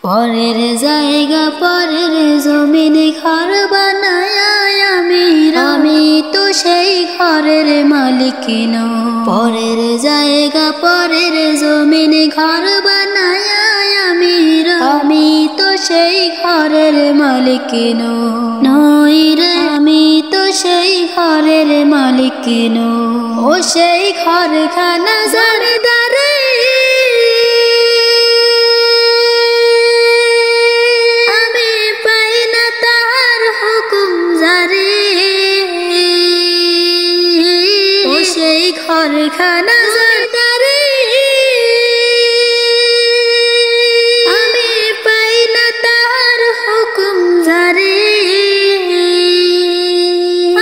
পরের জায়গা পরের জমিনে ঘর বানায় আমি তো সেই ঘরের মালিক নই। পরের জায়গা পরের জমিনে ঘর বানায় আমি তো সেই ঘরের মালিক নই রে, আমি তো সেই ঘরের মালিক নই। ও সেই ঘরখানা যার দ্বারে আমি পাই না তার হুকুম জারি, ও সেই ঘরখানা যার দ্বারে আমি পাই না তার হুকুম জারি।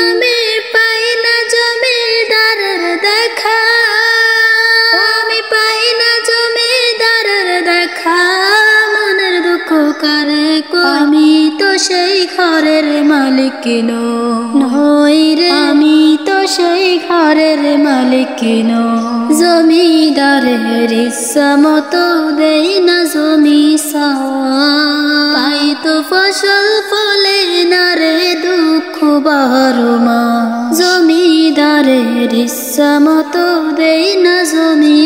আমি পাই না জমিদারের দেখা, আমি পাই না জমিদারের দেখা, মনের দুঃখ কারে আমি তো সেই ঘরের মালিক নই রে, আমি তো সেই ঘরের মালিক নই। জমিদারের ইচ্ছা মতো দেই না জমি তাই তো ফসল ফলে না রে দুঃখ বারো মাস। জমিদারের ইচ্ছা মতো দেই না জমি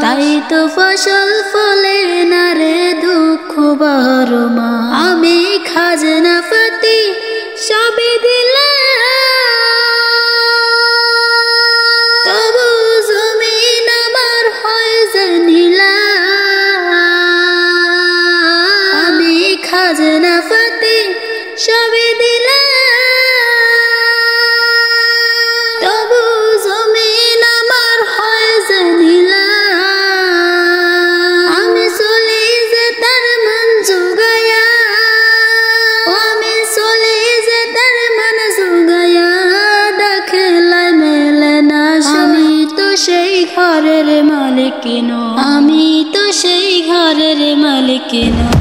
তাই তো ফসল ফলে না রে দুঃখ বারো মাস। আমি খাজনা পাতি সবই দিলাম, তবু জমিন আমার হয় যে নিলাম। আমি খাজনা পাতি সবই দিলাম, তবু জমিন আমার হয় যে নিলাম। আমি চলি যে তার মন জুগায়া, আমি চলি যে তার মন জুগায়া, দেখলাই মেলে না। আমি তো সেই ঘরের মালিক নই, আমি তো সেই ঘরের মালিক নই।